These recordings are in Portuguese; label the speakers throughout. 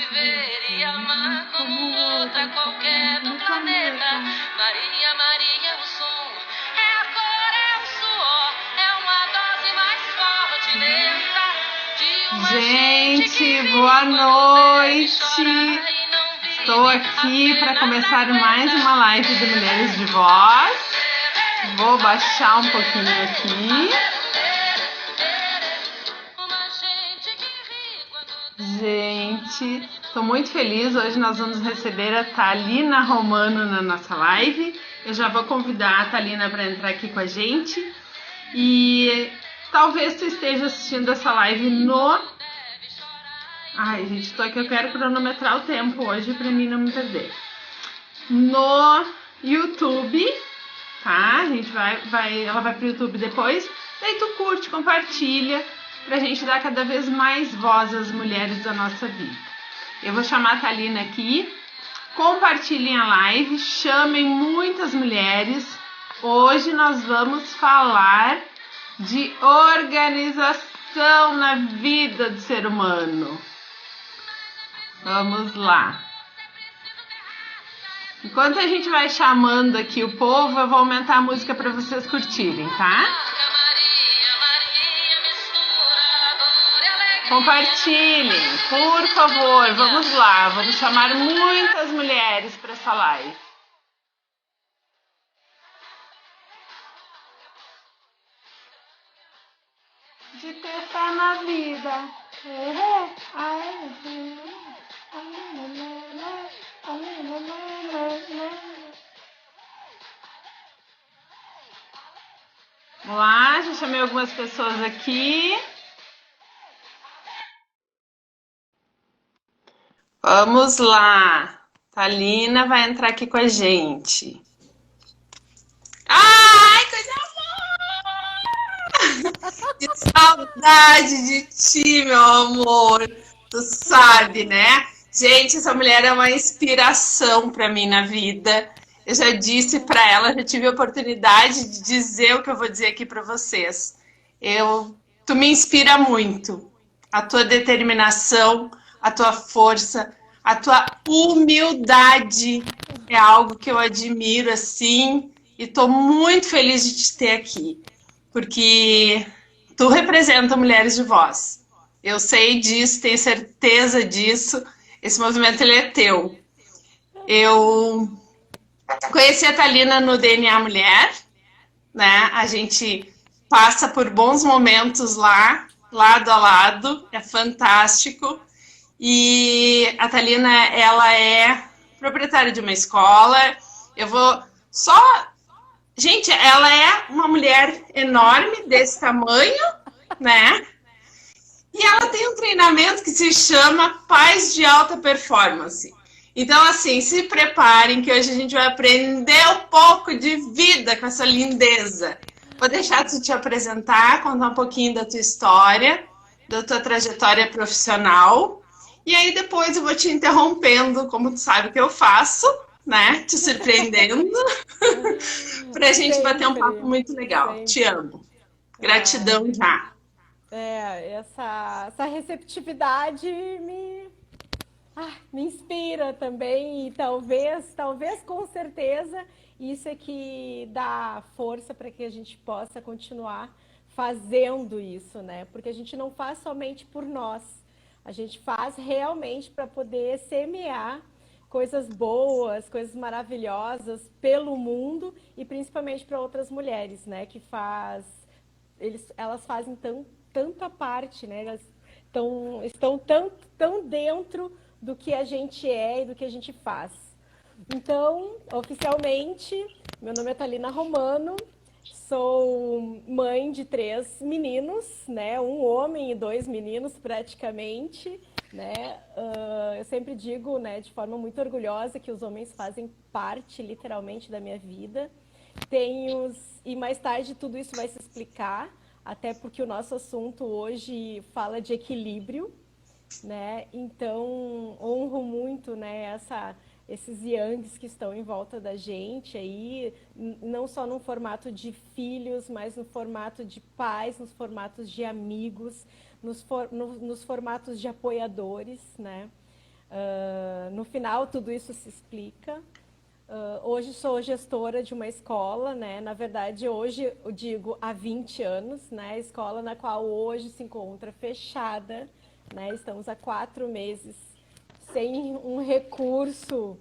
Speaker 1: viver e amar como outra qualquer do planeta. Maria, Maria, o som é a cor, é o suor, é uma dose mais forte lenta de uma
Speaker 2: Gente, boa noite! Estou aqui para começar mais uma live de Mulheres de Voz. Vou baixar um pouquinho aqui. Gente, estou muito feliz. Hoje nós vamos receber a Thalina Romano na nossa live. Eu já vou convidar a Thalina para entrar aqui com a gente. E talvez tu esteja assistindo essa live no... Ai, gente, tô aqui, eu quero cronometrar o tempo hoje para mim não me perder. No YouTube, tá? A gente ela vai pro YouTube depois. Daí tu curte, compartilha, pra gente dar cada vez mais voz às mulheres da nossa vida. Eu vou chamar a Thalina aqui. Compartilhem a live, chamem muitas mulheres. Hoje nós vamos falar de organização na vida do ser humano. Vamos lá. Enquanto a gente vai chamando aqui o povo, eu vou aumentar a música para vocês curtirem, tá? Compartilhem, por favor. Vamos lá, vamos chamar muitas mulheres para essa live. De ter fé na vida. Vamos lá, já chamei algumas pessoas aqui. Vamos lá. Thalina vai entrar aqui com a gente. Ai, coisa boa! Que saudade de ti, meu amor. Tu sabe, né? Gente, essa mulher é uma inspiração para mim na vida. Eu já disse para ela, já tive a oportunidade de dizer o que eu vou dizer aqui para vocês. Tu me inspira muito. A tua determinação, a tua força, a tua humildade é algo que eu admiro assim e estou muito feliz de te ter aqui, porque tu representa Mulheres de Voz. Eu sei disso, tenho certeza disso. Esse movimento ele é teu. Eu conheci a Thalina no DNA Mulher, né? A gente passa por bons momentos lá, lado a lado, é fantástico. E a Thalina, ela é proprietária de uma escola. Eu vou só... Gente, ela é uma mulher enorme, desse tamanho, né? E ela tem um treinamento que se chama Paz de Alta Performance. Então, assim, se preparem que hoje a gente vai aprender um pouco de vida com essa lindeza. Vou deixar tu te apresentar, contar um pouquinho da tua história, da tua trajetória profissional. E aí depois eu vou te interrompendo, como tu sabe que eu faço, né? Te surpreendendo. Pra gente bater um papo muito legal.
Speaker 3: Sempre.
Speaker 2: Te amo. Gratidão já.
Speaker 3: Essa receptividade me inspira também e talvez com certeza isso é que dá força para que a gente possa continuar fazendo isso, né? Porque a gente não faz somente por nós, a gente faz realmente para poder semear coisas boas, coisas maravilhosas pelo mundo e principalmente para outras mulheres, né? Elas fazem tanta parte, né? Elas estão tão dentro do que a gente é e do que a gente faz. Então, oficialmente, meu nome é Thalina Romano, sou mãe de 3 meninos, né? Um homem e 2 meninos praticamente, né? Eu sempre digo, né, de forma muito orgulhosa que os homens fazem parte, literalmente, da minha vida. E mais tarde tudo isso vai se explicar, até porque o nosso assunto hoje fala de equilíbrio, né? Então, honro muito, né, esses yangs que estão em volta da gente aí, não só no formato de filhos, mas no formato de pais, nos formatos de amigos, nos formatos de apoiadores, né? No final, tudo isso se explica. Hoje sou gestora de uma escola, né? Na verdade, hoje eu digo há 20 anos, né? Escola na qual hoje se encontra fechada, né? Estamos há 4 meses sem um recurso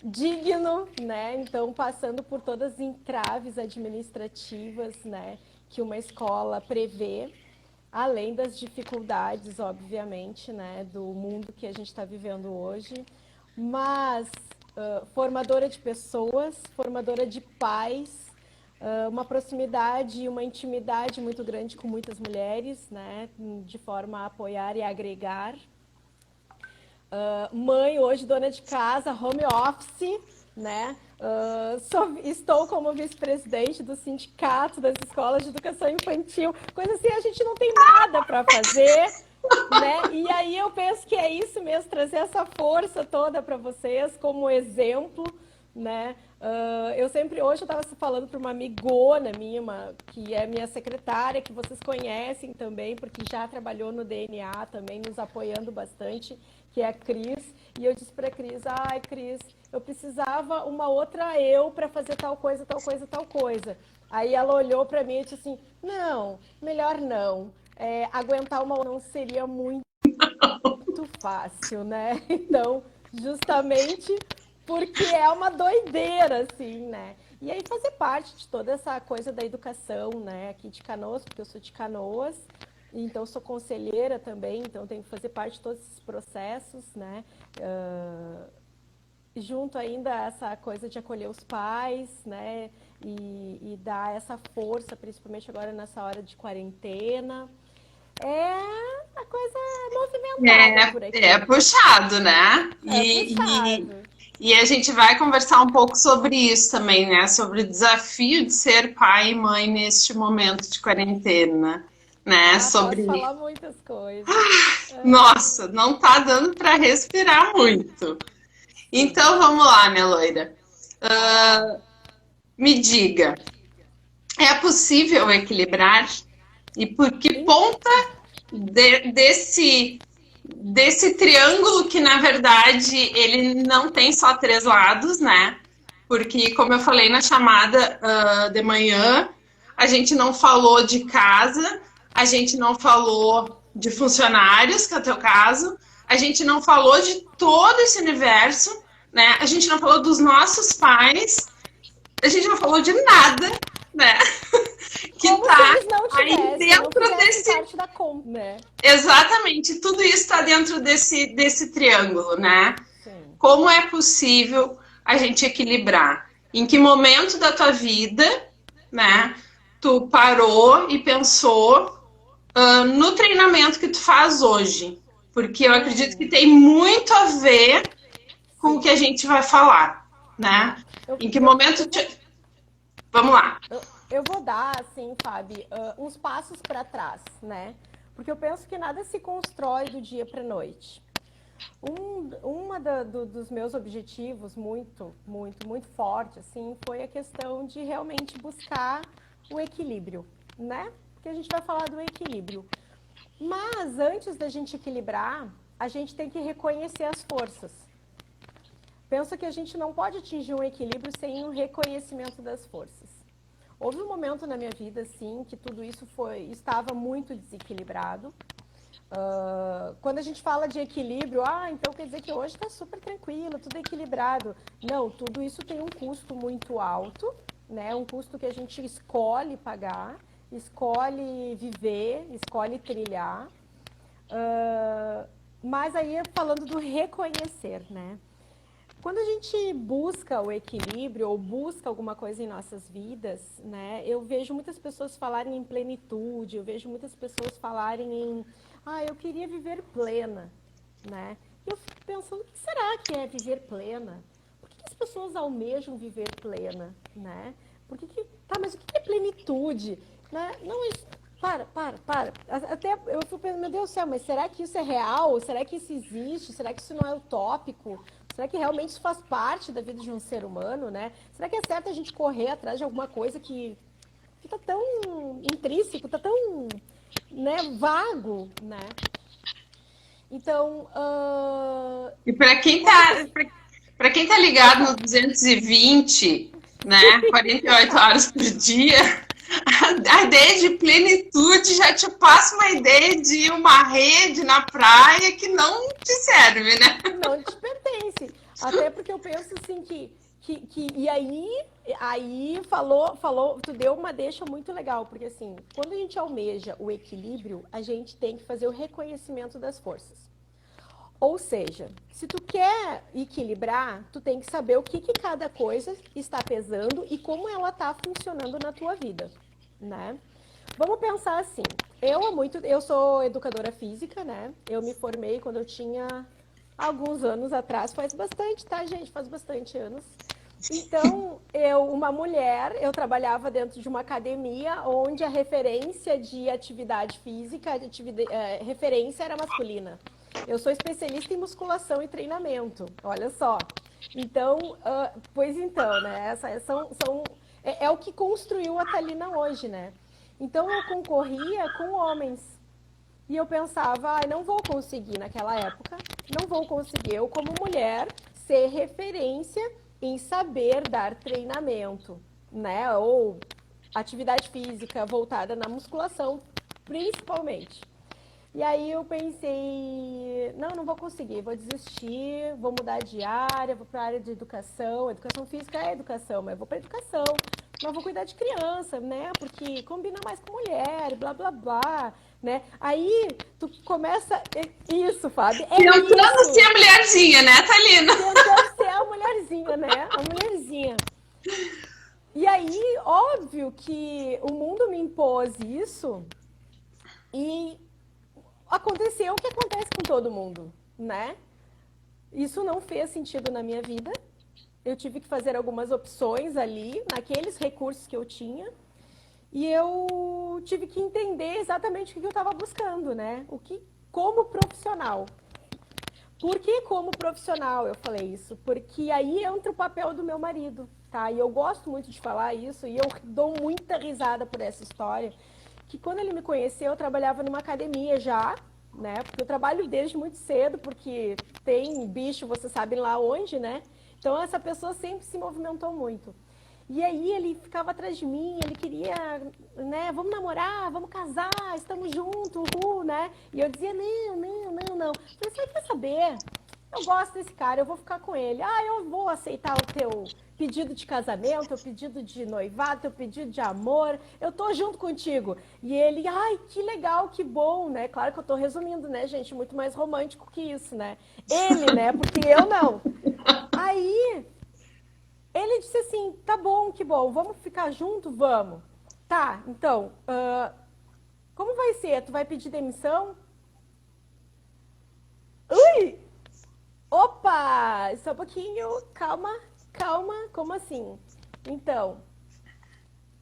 Speaker 3: digno, né? Então, passando por todas as entraves administrativas, né? Que uma escola prevê, além das dificuldades, obviamente, né? Do mundo que a gente está vivendo hoje, mas formadora de pessoas, formadora de pais, uma proximidade e uma intimidade muito grande com muitas mulheres, né? De forma a apoiar e agregar. Mãe, hoje dona de casa, home office, né? Estou como vice-presidente do sindicato das escolas de educação infantil. Coisa assim, a gente não tem nada para fazer, né? E aí eu penso que é isso mesmo, trazer essa força toda para vocês como exemplo, né? Hoje eu estava falando para uma amigona minha, que é minha secretária, que vocês conhecem também, porque já trabalhou no DNA também, nos apoiando bastante, que é a Cris. E eu disse para a Cris, Cris, eu precisava uma outra eu para fazer tal coisa, tal coisa, tal coisa. Aí ela olhou para mim e disse assim, não, melhor não. Aguentar uma não seria muito fácil, né? Então, justamente porque é uma doideira, assim, né? E aí fazer parte de toda essa coisa da educação, né? Aqui de Canoas, porque eu sou de Canoas, então sou conselheira também, então tenho que fazer parte de todos esses processos, né? Junto ainda a essa coisa de acolher os pais, né? E dar essa força, principalmente agora nessa hora de quarentena. A coisa movimentada por aqui.
Speaker 2: É puxado, né?
Speaker 3: Puxado.
Speaker 2: E a gente vai conversar um pouco sobre isso também, né? Sobre o desafio de ser pai e mãe neste momento de quarentena, né?
Speaker 3: Posso falar muitas coisas.
Speaker 2: Nossa, não tá dando para respirar muito. Então vamos lá, minha loira. Me diga, é possível equilibrar? E por que ponta desse triângulo que, na verdade, ele não tem só 3 lados, né? Porque, como eu falei na chamada de manhã, a gente não falou de casa, a gente não falou de funcionários, que é o teu caso, a gente não falou de todo esse universo, né? A gente não falou dos nossos pais, a gente não falou de nada, né? Que
Speaker 3: como
Speaker 2: tá
Speaker 3: se eles não tivessem,
Speaker 2: aí dentro
Speaker 3: não
Speaker 2: desse
Speaker 3: parte da conta, né?
Speaker 2: Exatamente, tudo isso está dentro desse triângulo, né?
Speaker 3: Sim.
Speaker 2: Como é possível a gente equilibrar? Em que momento da tua vida, né, tu parou e pensou no treinamento que tu faz hoje? Porque eu acredito que tem muito a ver com o que a gente vai falar, né? Em que momento... Vamos lá.
Speaker 3: Eu vou dar, assim, Fábio, uns passos para trás, né? Porque eu penso que nada se constrói do dia para a noite. Dos meus objetivos muito forte, assim, foi a questão de realmente buscar o equilíbrio, né? Porque a gente vai falar do equilíbrio. Mas antes da gente equilibrar, a gente tem que reconhecer as forças. Penso que a gente não pode atingir um equilíbrio sem um reconhecimento das forças. Houve um momento na minha vida, sim, que tudo isso estava muito desequilibrado. Quando a gente fala de equilíbrio, então quer dizer que hoje está super tranquilo, tudo equilibrado. Não, tudo isso tem um custo muito alto, né? Um custo que a gente escolhe pagar, escolhe viver, escolhe trilhar. Mas aí falando do reconhecer, né? Quando a gente busca o equilíbrio ou busca alguma coisa em nossas vidas, né, eu vejo muitas pessoas falarem em plenitude, eu vejo muitas pessoas falarem em, eu queria viver plena, né? E eu fico pensando, o que será que é viver plena? Por que as pessoas almejam viver plena, né? Mas o que é plenitude? Né? Não, isso... Para. Até eu fico pensando, meu Deus do céu, mas será que isso é real? Será que isso existe? Será que isso não é utópico? Será que realmente isso faz parte da vida de um ser humano, né? Será que é certo a gente correr atrás de alguma coisa que fica tão intrínseco, tá tão, né, vago, né? Então,
Speaker 2: E para quem tá ligado no 220, né, 48 horas por dia, a ideia de plenitude já te passa uma ideia de uma rede na praia que não te serve, né?
Speaker 3: não te pertence. Até porque eu penso assim e aí tu deu uma deixa muito legal, porque assim, quando a gente almeja o equilíbrio, a gente tem que fazer o reconhecimento das forças. Ou seja, se tu quer equilibrar, tu tem que saber o que cada coisa está pesando e como ela está funcionando na tua vida, né? Vamos pensar assim, eu sou educadora física, né? Eu me formei quando eu tinha alguns anos atrás, faz bastante, tá, gente? Faz bastante anos. Então, eu trabalhava dentro de uma academia onde a referência de atividade física, referência era masculina. Eu sou especialista em musculação e treinamento, olha só. Então, pois então, né? É o que construiu a Thalina hoje, né? Então, eu concorria com homens. E eu pensava, não vou conseguir naquela época, não vou conseguir eu, como mulher, ser referência em saber dar treinamento, né? Ou atividade física voltada na musculação, principalmente. E aí eu pensei, não vou conseguir, vou desistir, vou mudar de área, vou para a área de educação. Educação física é educação, mas eu vou para educação. Mas vou cuidar de criança, né? Porque combina mais com mulher, blá, blá, blá, né? Aí tu começa... Isso, Fábio,
Speaker 2: Tentando ser a mulherzinha, né, Thalina?
Speaker 3: Tentando ser a mulherzinha, né? A mulherzinha. E aí, óbvio que o mundo me impôs isso e aconteceu o que acontece com todo mundo, né? Isso não fez sentido na minha vida. Eu tive que fazer algumas opções ali, naqueles recursos que eu tinha. E eu tive que entender exatamente o que eu estava buscando, né? Como profissional. Por que como profissional eu falei isso? Porque aí entra o papel do meu marido, tá? E eu gosto muito de falar isso e eu dou muita risada por essa história. Que quando ele me conheceu, eu trabalhava numa academia já, né? Porque eu trabalho desde muito cedo, porque tem bicho, você sabe lá onde, né? Então essa pessoa sempre se movimentou muito. E aí ele ficava atrás de mim, ele queria, né? Vamos namorar, vamos casar, estamos juntos, né? E eu dizia, não. Eu falei, você quer saber? Eu gosto desse cara, eu vou ficar com ele. Eu vou aceitar o teu pedido de casamento, teu pedido de noivado, teu pedido de amor, eu tô junto contigo. E ele, que legal, que bom, né? Claro que eu tô resumindo, né, gente? Muito mais romântico que isso, né? Ele, né? Porque eu não. Aí, ele disse assim, tá bom, que bom, vamos ficar junto? Vamos. Tá, então, como vai ser? Tu vai pedir demissão? Ui! Opa! Só um pouquinho, calma, como assim? Então,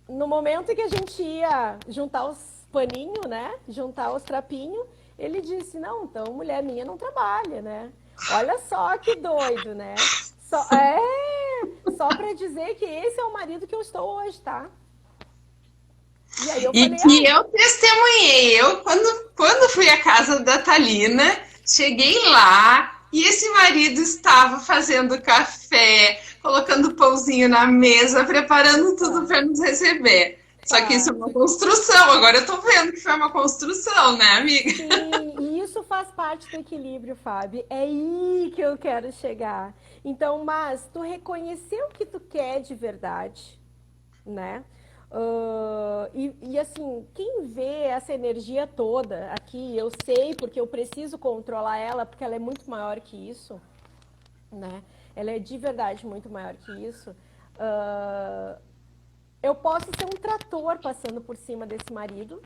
Speaker 3: no momento que a gente ia juntar os paninhos, né? Juntar os trapinhos, ele disse, não, então mulher minha não trabalha, né? Olha só que doido, né? Só pra dizer que esse é o marido que eu estou hoje, tá?
Speaker 2: E aí eu falei, que eu testemunhei. Eu, quando fui à casa da Thalina, cheguei lá e esse marido estava fazendo café, colocando pãozinho na mesa, preparando tudo para nos receber. Só que isso é uma construção. Agora eu tô vendo que foi uma construção, né, amiga?
Speaker 3: Sim, e isso faz parte do equilíbrio, Fábio. É aí que eu quero chegar. Então, mas tu reconheceu o que tu quer de verdade, né? E assim, quem vê essa energia toda aqui, eu sei porque eu preciso controlar ela, porque ela é muito maior que isso, né? Ela é de verdade muito maior que isso. Eu posso ser um trator passando por cima desse marido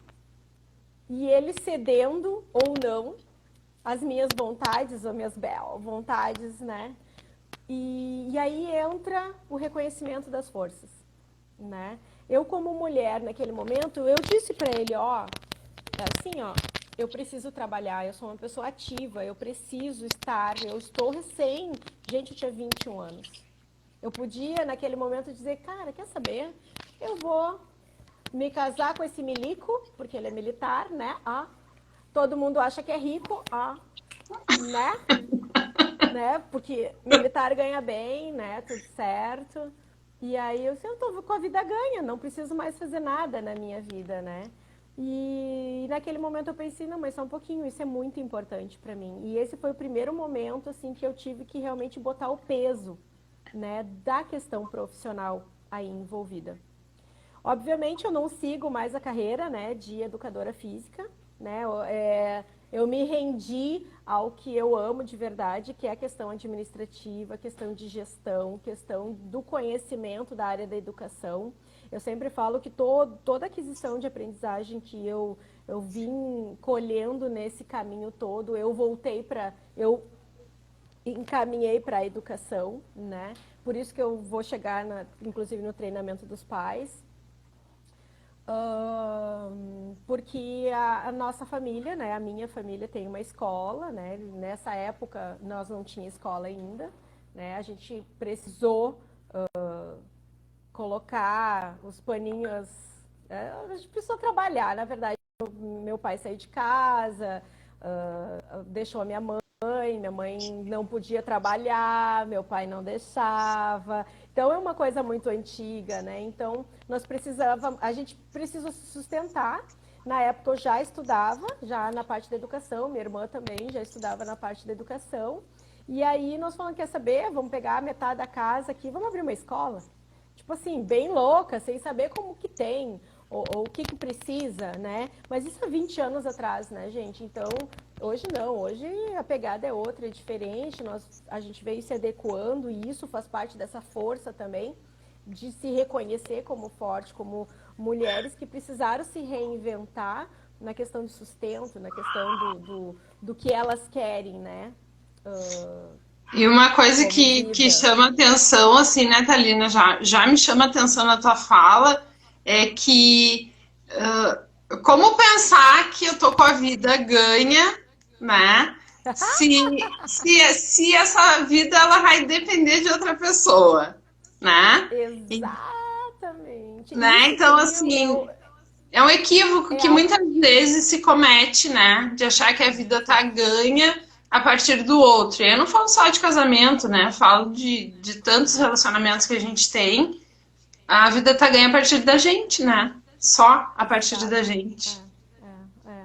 Speaker 3: e ele cedendo ou não as minhas vontades, as minhas vontades, né? E aí entra o reconhecimento das forças, né? Eu, como mulher, naquele momento, eu disse para ele, eu preciso trabalhar, eu sou uma pessoa ativa, eu preciso estar, eu estou recém... Gente, eu tinha 21 anos. Eu podia, naquele momento, dizer, cara, quer saber? Eu vou me casar com esse milico, porque ele é militar, né? Todo mundo acha que é rico, né? Né? Porque militar ganha bem, né? Tudo certo. E aí eu tô com a vida ganha, não preciso mais fazer nada na minha vida, né? E naquele momento eu pensei, não, mas só um pouquinho, isso é muito importante para mim. E esse foi o primeiro momento, assim, que eu tive que realmente botar o peso, né, da questão profissional aí envolvida. Obviamente eu não sigo mais a carreira, né, de educadora física, né, eu me rendi ao que eu amo de verdade, que é a questão administrativa, a questão de gestão, questão do conhecimento da área da educação. Eu sempre falo que toda aquisição de aprendizagem que eu vim colhendo nesse caminho todo, eu encaminhei para a educação, né? Por isso que eu vou chegar, inclusive, no treinamento dos pais, porque a nossa família, né, a minha família tem uma escola, né, nessa época nós não tinha escola ainda, né, a gente precisou colocar os paninhos, a gente precisou trabalhar, na verdade, meu pai saiu de casa, deixou a minha mãe não podia trabalhar, meu pai não deixava. Então é uma coisa muito antiga, né? Então a gente precisou se sustentar. Na época eu já estudava, já na parte da educação, minha irmã também já estudava na parte da educação. E aí nós falamos, quer saber? Vamos pegar metade da casa aqui, vamos abrir uma escola? Tipo assim, bem louca, sem saber como que tem, ou o que que precisa, né? Mas isso há 20 anos atrás, né, gente? Então, hoje não, hoje a pegada é outra, é diferente, a gente veio se adequando e isso faz parte dessa força também de se reconhecer como forte, como mulheres que precisaram se reinventar na questão de sustento, na questão do que elas querem, né?
Speaker 2: E uma coisa
Speaker 3: Como
Speaker 2: que
Speaker 3: vida.
Speaker 2: chama atenção, assim, né, Thalina, já me chama atenção na tua fala, é que como pensar que eu tô com a vida ganha, né? Se essa vida ela vai depender de outra pessoa, né?
Speaker 3: Exatamente.
Speaker 2: Né?
Speaker 3: Isso
Speaker 2: Então,
Speaker 3: seria
Speaker 2: assim, é um equívoco
Speaker 3: é
Speaker 2: que
Speaker 3: algo.
Speaker 2: muitas vezes se comete, né? De achar que a vida tá ganha a partir do outro. E eu não falo só de casamento, né? Eu falo de tantos relacionamentos que a gente tem. A vida tá ganha a partir da gente, né? Só a partir da
Speaker 3: Exato.
Speaker 2: gente.
Speaker 3: É.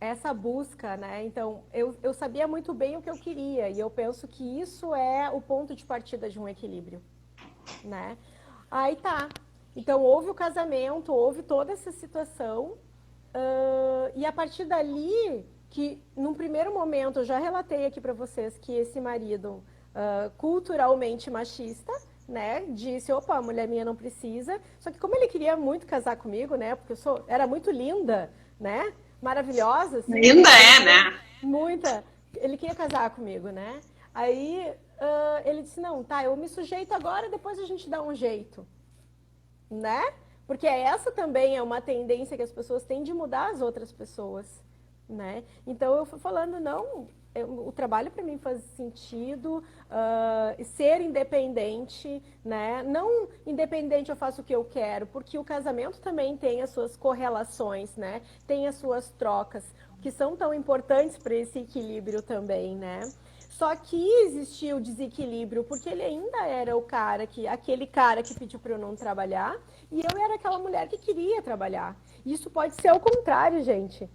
Speaker 3: Essa busca, né? Então, eu sabia muito bem o que eu queria e eu penso que isso é o ponto de partida de um equilíbrio, né? Aí tá. Então, houve o casamento, houve toda essa situação, e a partir dali, que num primeiro momento eu já relatei aqui para vocês que esse marido culturalmente machista, né, disse, opa, a mulher minha não precisa. Só que como ele queria muito casar comigo, né, porque era muito linda, né, maravilhosa, assim,
Speaker 2: Ainda
Speaker 3: ele
Speaker 2: é,
Speaker 3: queria
Speaker 2: né?
Speaker 3: ele queria casar comigo, né. Aí ele disse, não, tá, eu me sujeito agora, depois a gente dá um jeito, né? Porque essa também é uma tendência que as pessoas têm de mudar as outras pessoas, né? Então eu fui falando, não, o trabalho para mim faz sentido, ser independente, né? Não independente eu faço o que eu quero, porque o casamento também tem as suas correlações, né? Tem as suas trocas, que são tão importantes para esse equilíbrio também, né? Só que existia o desequilíbrio, porque ele ainda era aquele cara que pediu para eu não trabalhar, e eu era aquela mulher que queria trabalhar. Isso pode ser ao contrário, gente.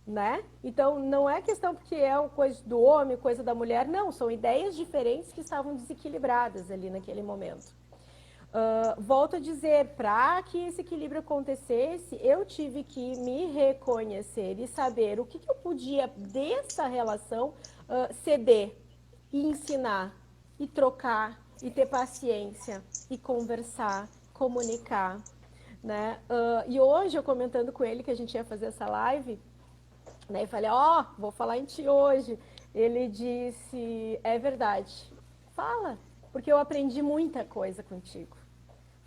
Speaker 3: Né? Então, não é questão porque é uma coisa do homem, coisa da mulher, não, são ideias diferentes que estavam desequilibradas ali naquele momento. Volto a dizer, para que esse equilíbrio acontecesse, eu tive que me reconhecer e saber o que eu podia dessa relação ceder e ensinar e trocar e ter paciência e conversar, comunicar, né? E hoje eu comentando com ele que a gente ia fazer essa live, né? Eu falei, vou falar em ti hoje. Ele disse, é verdade. Fala, porque eu aprendi muita coisa contigo.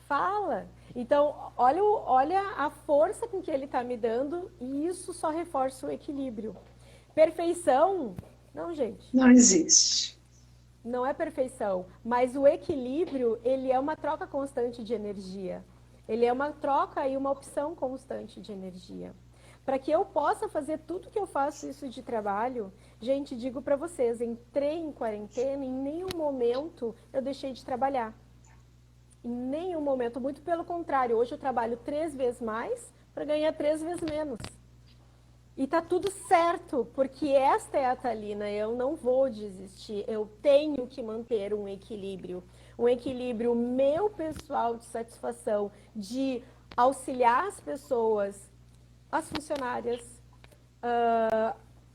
Speaker 3: Fala. Então, olha a força com que ele está me dando e isso só reforça o equilíbrio. Perfeição? Não, gente.
Speaker 2: Não existe.
Speaker 3: Não é perfeição, mas o equilíbrio, ele é uma troca constante de energia. Ele é uma troca e uma opção constante de energia. para que eu possa fazer tudo que eu faço isso de trabalho. Gente, digo para vocês, entrei em quarentena, em nenhum momento eu deixei de trabalhar. Em nenhum momento, muito pelo contrário, hoje eu trabalho 3 vezes mais para ganhar 3 vezes menos. E tá tudo certo, porque esta é a Thalina, eu não vou desistir, eu tenho que manter um equilíbrio meu pessoal de satisfação, de auxiliar as pessoas, as funcionárias,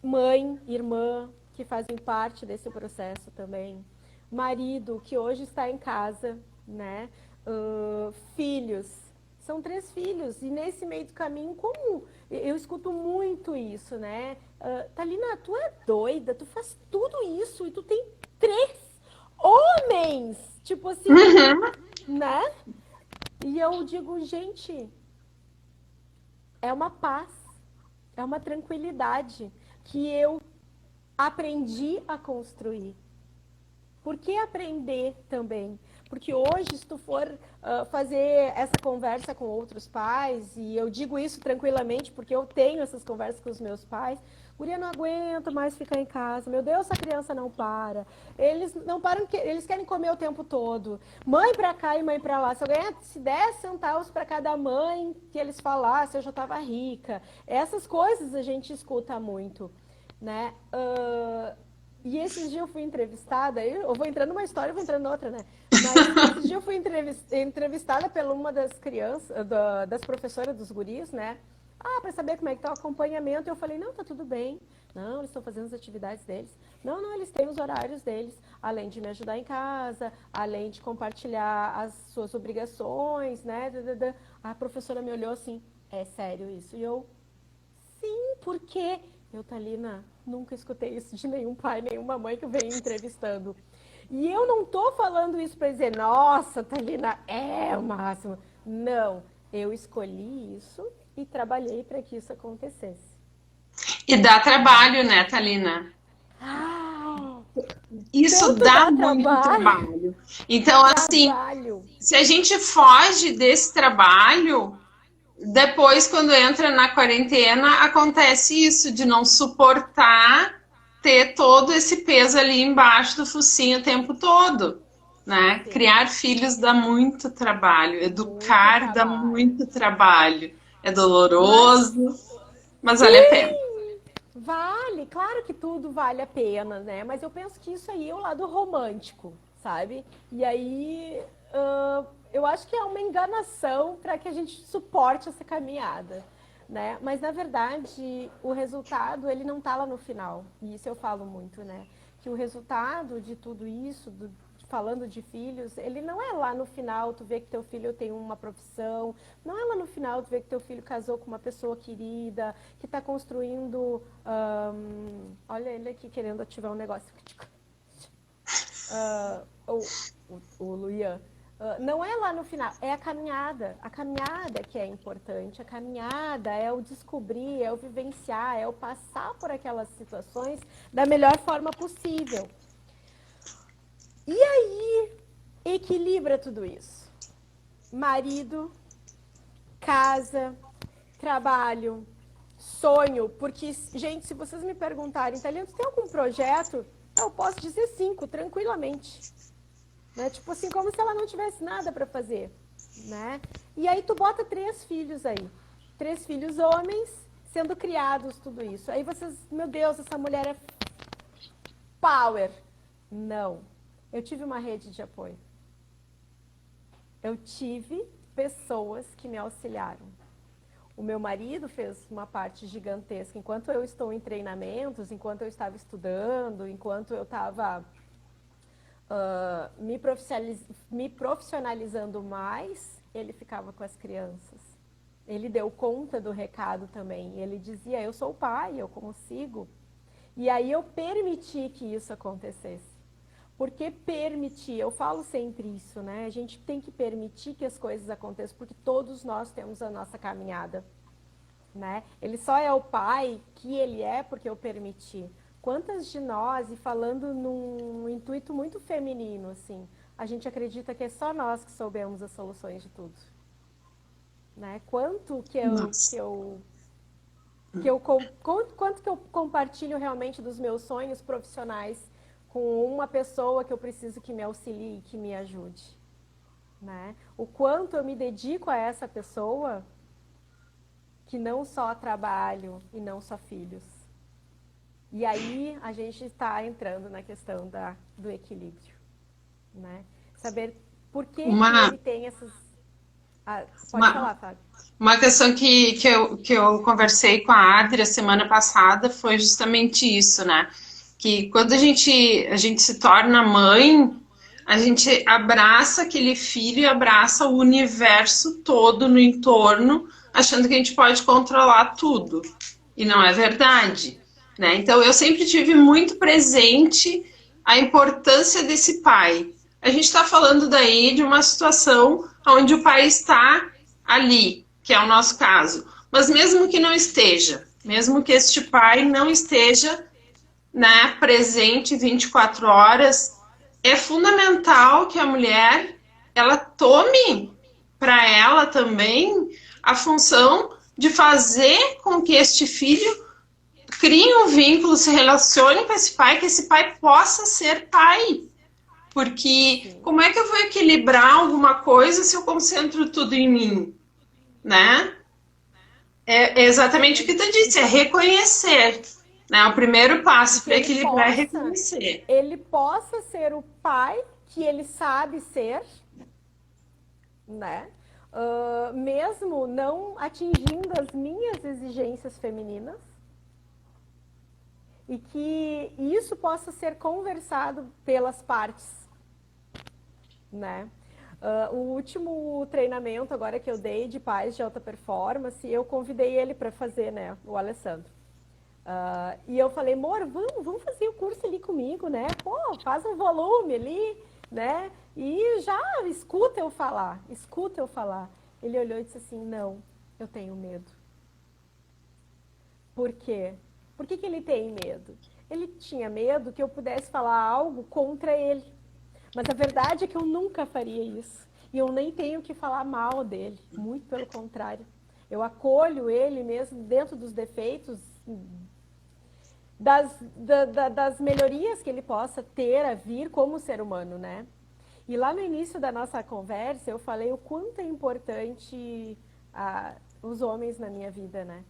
Speaker 3: mãe, irmã, que fazem parte desse processo também, marido, que hoje está em casa, né? Filhos, são 3 filhos, e nesse meio do caminho, como eu escuto muito isso, né? Thalina, tu é doida, tu faz tudo isso e tu tem 3 homens, tipo assim, né? E eu digo, gente, é uma paz, é uma tranquilidade que eu aprendi a construir. Por que aprender também? Porque hoje, se tu for fazer essa conversa com outros pais, e eu digo isso tranquilamente porque eu tenho essas conversas com os meus pais, guria, não aguento mais ficar em casa, meu Deus, essa criança não para. Eles não param, eles querem comer o tempo todo. Mãe pra cá e mãe pra lá. Se eu ganhasse 10 centavos para cada mãe que eles falassem, eu já estava rica. Essas coisas a gente escuta muito, né? E esses dias eu fui entrevistada, eu vou entrando numa história, eu vou entrando noutra, né? Mas esses dias eu fui entrevistada por uma das crianças, das professoras dos guris, né? Para saber como é que tá o acompanhamento. Eu falei, não, tá tudo bem. Não, eles estão fazendo as atividades deles. Não, eles têm os horários deles. Além de me ajudar em casa, além de compartilhar as suas obrigações, né? A professora me olhou assim, é sério isso? E eu, sim, por quê? Eu, Thalina, nunca escutei isso de nenhum pai, nenhuma mãe que eu venho entrevistando. E eu não tô falando isso para dizer, nossa, Thalina, é o máximo. Não, eu escolhi isso e trabalhei para que isso acontecesse.
Speaker 2: E dá trabalho, né, Thalina? Isso dá muito trabalho. Então, assim, se a gente foge desse trabalho, depois, quando entra na quarentena, acontece isso, de não suportar ter todo esse peso ali embaixo do focinho o tempo todo, né?
Speaker 3: Sim.
Speaker 2: Criar filhos dá muito trabalho, educar dá muito trabalho. É doloroso, mas vale a pena.
Speaker 3: Vale, claro que tudo vale a pena, né? Mas eu penso que isso aí é o lado romântico, sabe? E aí eu acho que é uma enganação para que a gente suporte essa caminhada, né? Mas na verdade o resultado ele não tá lá no final. E isso eu falo muito, né? Que o resultado de tudo isso, falando de filhos, ele não é lá no final, tu vê que teu filho tem uma profissão, não é lá no final, tu vê que teu filho casou com uma pessoa querida, que está construindo, olha ele aqui querendo ativar um negócio, o Luian, não é lá no final, é a caminhada que é importante, a caminhada é o descobrir, é o vivenciar, é o passar por aquelas situações da melhor forma possível. E aí, equilibra tudo isso. Marido, casa, trabalho, sonho. Porque, gente, se vocês me perguntarem, Thalina, tem algum projeto? Eu posso dizer 5, tranquilamente. Né? Tipo assim, como se ela não tivesse nada para fazer. Né? E aí tu bota 3 filhos aí. 3 filhos homens, sendo criados, tudo isso. Aí vocês, meu Deus, essa mulher é power. Não. Eu tive uma rede de apoio. Eu tive pessoas que me auxiliaram. O meu marido fez uma parte gigantesca. Enquanto eu estou em treinamentos, enquanto eu estava estudando, enquanto eu estava me profissionalizando mais, ele ficava com as crianças. Ele deu conta do recado também. Ele dizia, eu sou o pai, eu consigo. E aí eu permiti que isso acontecesse. Porque permitir, eu falo sempre isso, né? A gente tem que permitir que as coisas aconteçam, porque todos nós temos a nossa caminhada, né? Ele só é o pai que ele é porque eu permiti. Quantas de nós, e falando num intuito muito feminino, assim, a gente acredita que é só nós que soubemos as soluções de tudo, né? Quanto que eu quanto que eu compartilho realmente dos meus sonhos profissionais com uma pessoa que eu preciso que me auxilie, que me ajude, né? O quanto eu me dedico a essa pessoa que não só trabalho e não só filhos. E aí a gente está entrando na questão do equilíbrio, né? Saber por que ele tem essas... pode falar, Fábio.
Speaker 2: Uma questão que eu conversei com a Adri a semana passada foi justamente isso, né? Que quando a gente se torna mãe, a gente abraça aquele filho e abraça o universo todo no entorno, achando que a gente pode controlar tudo. E não é verdade, né? Então, eu sempre tive muito presente a importância desse pai. A gente está falando daí de uma situação onde o pai está ali, que é o nosso caso. Mas mesmo que não esteja, mesmo que este pai não esteja, né, presente 24 horas, é fundamental que a mulher ela tome para ela também a função de fazer com que este filho crie um vínculo, se relacione com esse pai, que esse pai possa ser pai. Porque como é que eu vou equilibrar alguma coisa se eu concentro tudo em mim? Né? É exatamente o que tu disse, é reconhecer. Né? O primeiro passo para equilibrar é reconhecer.
Speaker 3: Ele possa ser o pai que ele sabe ser, né? Mesmo não atingindo as minhas exigências femininas, e que isso possa ser conversado pelas partes, né? O último treinamento agora que eu dei de pais de alta performance, eu convidei ele para fazer, né, o Alessandro. E eu falei, amor, vamos fazer o curso ali comigo, né? Pô, faz um volume ali, né? E já escuta eu falar. Ele olhou e disse assim, não, eu tenho medo. Por quê? Por que ele tem medo? Ele tinha medo que eu pudesse falar algo contra ele. Mas a verdade é que eu nunca faria isso. E eu nem tenho que falar mal dele. Muito pelo contrário. Eu acolho ele mesmo dentro dos defeitos, das melhorias que ele possa ter a vir como ser humano, né? E lá no início da nossa conversa, eu falei o quanto é importante os homens na minha vida, né?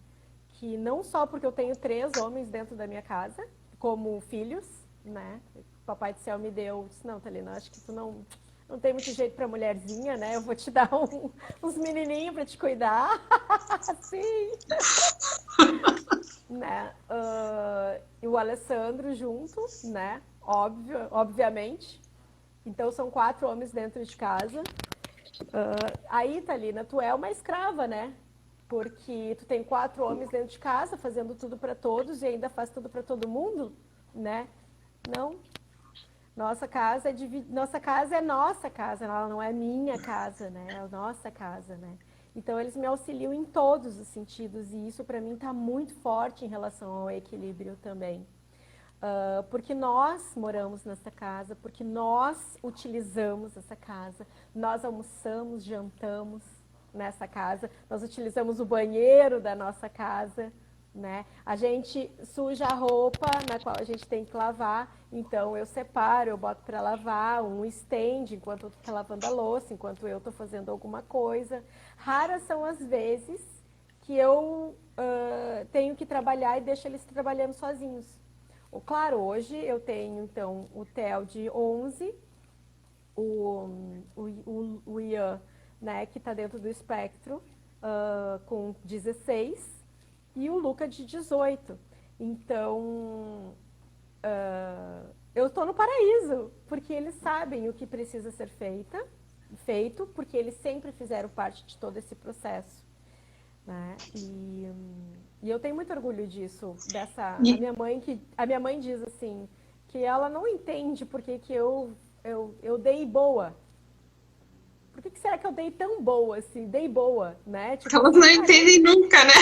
Speaker 3: Que não só porque eu tenho 3 homens dentro da minha casa, como filhos, né? O Papai do Céu me deu, disse, não, Thalina, acho que tu não tem muito jeito para mulherzinha, né? Eu vou te dar uns menininhos para te cuidar. Sim. Né? E o Alessandro junto, né? Obviamente. Então, são 4 homens dentro de casa. Aí, Thalina, tu é uma escrava, né? Porque tu tem 4 homens dentro de casa, fazendo tudo para todos e ainda faz tudo para todo mundo, né? Não. Nossa casa é nossa casa, ela não é minha casa, né? É a nossa casa, né? Então, eles me auxiliam em todos os sentidos e isso, para mim, está muito forte em relação ao equilíbrio também. Porque nós moramos nessa casa, porque nós utilizamos essa casa, nós almoçamos, jantamos nessa casa, nós utilizamos o banheiro da nossa casa, né? A gente suja a roupa na qual a gente tem que lavar, então eu separo, eu boto para lavar, um estende enquanto eu estou lavando a louça, enquanto eu estou fazendo alguma coisa. Raras são as vezes que eu tenho que trabalhar e deixo eles trabalhando sozinhos. Claro, hoje eu tenho, então, o Theo de 11, o Ian, né, que está dentro do espectro, com 16, e o Luca de 18. Então, eu estou no paraíso, porque eles sabem o que precisa ser feito, porque eles sempre fizeram parte de todo esse processo. Né? E eu tenho muito orgulho disso, a minha mãe diz assim, que ela não entende por que eu dei boa. Por que será que eu dei tão boa, assim, dei boa, né? Tipo,
Speaker 2: elas não entendem nunca, né?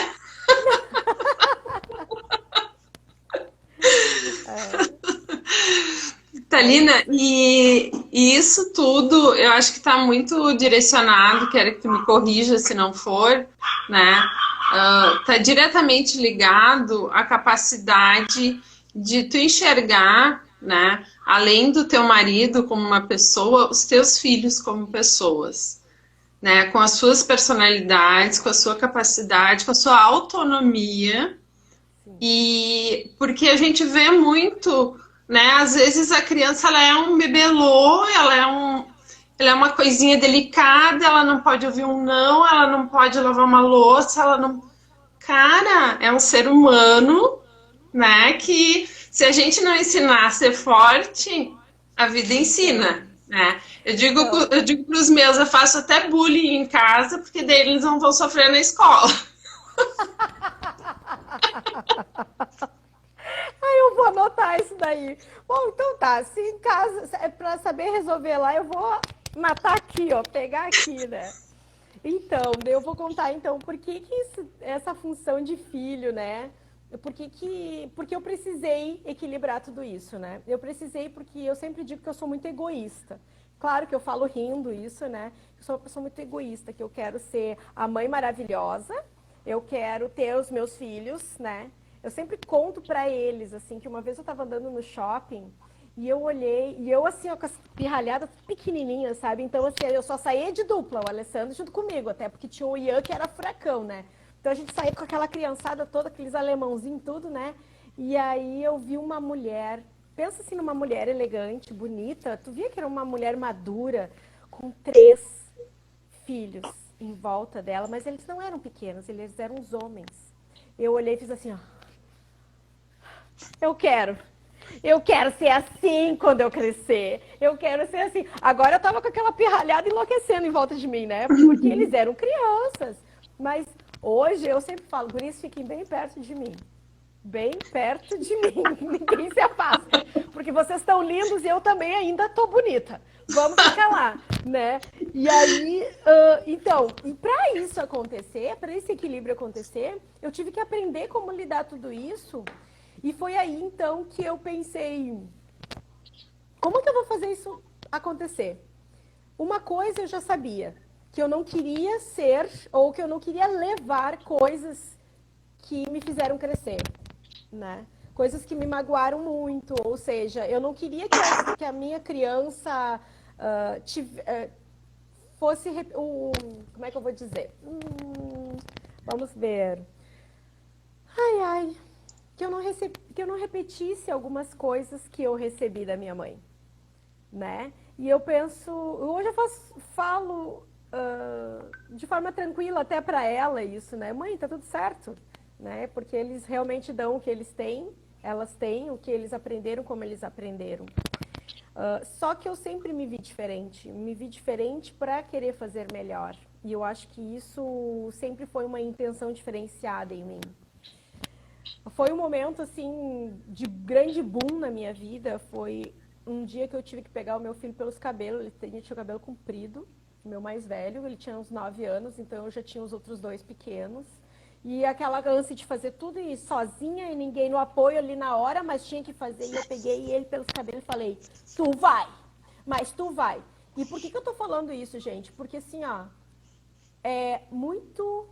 Speaker 2: Thalina, e isso tudo eu acho que está muito direcionado, quero que tu me corrija se não for, né? Está diretamente ligado à capacidade de tu enxergar, né, além do teu marido como uma pessoa, os teus filhos como pessoas, né, com as suas personalidades, com a sua capacidade, com a sua autonomia. E porque a gente vê muito, né, às vezes a criança ela é um bebelô, ela é uma coisinha delicada, ela não pode ouvir um não, ela não pode lavar uma louça, ela não. Cara, é um ser humano, né? Que se a gente não ensinar a ser forte, a vida ensina, né? Eu digo para os meus, eu faço até bullying em casa, porque daí eles não vão sofrer na escola.
Speaker 3: Eu vou anotar isso daí. Bom, então tá. Se em casa, é para saber resolver lá, eu vou matar aqui, ó, pegar aqui, né? Então, eu vou contar então por que essa função de filho, né? Porque eu precisei equilibrar tudo isso, né? Eu precisei porque eu sempre digo que eu sou muito egoísta. Claro que eu falo rindo isso, né? Eu sou uma pessoa muito egoísta, que eu quero ser a mãe maravilhosa, eu quero ter os meus filhos, né? Eu sempre conto pra eles, assim, que uma vez eu tava andando no shopping e eu olhei, e eu assim, ó, com as pirralhadas pequenininhas, sabe? Então, assim, eu só saía de dupla, o Alessandro junto comigo, até porque tinha o Ian que era furacão, né? Então a gente saía com aquela criançada toda, aqueles alemãozinhos, tudo, né? E aí eu vi uma mulher, pensa assim numa mulher elegante, bonita, tu via que era uma mulher madura, com 3 filhos em volta dela, mas eles não eram pequenos, eles eram os homens. Eu olhei e fiz assim, ó. Eu quero ser assim quando eu crescer. Eu quero ser assim. Agora eu tava com aquela pirralhada enlouquecendo em volta de mim, né? Porque eles eram crianças. Mas hoje eu sempre falo, guris, fiquem bem perto de mim. Bem perto de mim. Ninguém se afasta. Porque vocês estão lindos e eu também ainda tô bonita. Vamos ficar lá, né? E aí, então, e para isso acontecer, para esse equilíbrio acontecer, eu tive que aprender como lidar tudo isso. E foi aí, então, que eu pensei, como que eu vou fazer isso acontecer? Uma coisa eu já sabia, que eu não queria ser, ou que eu não queria levar coisas que me fizeram crescer, né? Coisas que me magoaram muito, ou seja, eu não queria que a minha criança fosse, como é que eu vou dizer? Vamos ver. Que eu não repetisse algumas coisas que eu recebi da minha mãe, né? E eu penso, hoje eu falo de forma tranquila até para ela isso, né? Mãe, tá tudo certo, né? Porque eles realmente dão o que eles têm, elas têm o que eles aprenderam, como eles aprenderam. Só que eu sempre me vi diferente para querer fazer melhor. E eu acho que isso sempre foi uma intenção diferenciada em mim. Foi um momento, assim, de grande boom na minha vida. Foi um dia que eu tive que pegar o meu filho pelos cabelos. Ele tinha o cabelo comprido, o meu mais velho. Ele tinha uns 9 anos, então eu já tinha os outros 2 pequenos. E aquela ânsia de fazer tudo isso sozinha e ninguém no apoio ali na hora, mas tinha que fazer. E eu peguei ele pelos cabelos e falei, tu vai, mas tu vai. E por que eu tô falando isso, gente? Porque, assim, ó, é muito...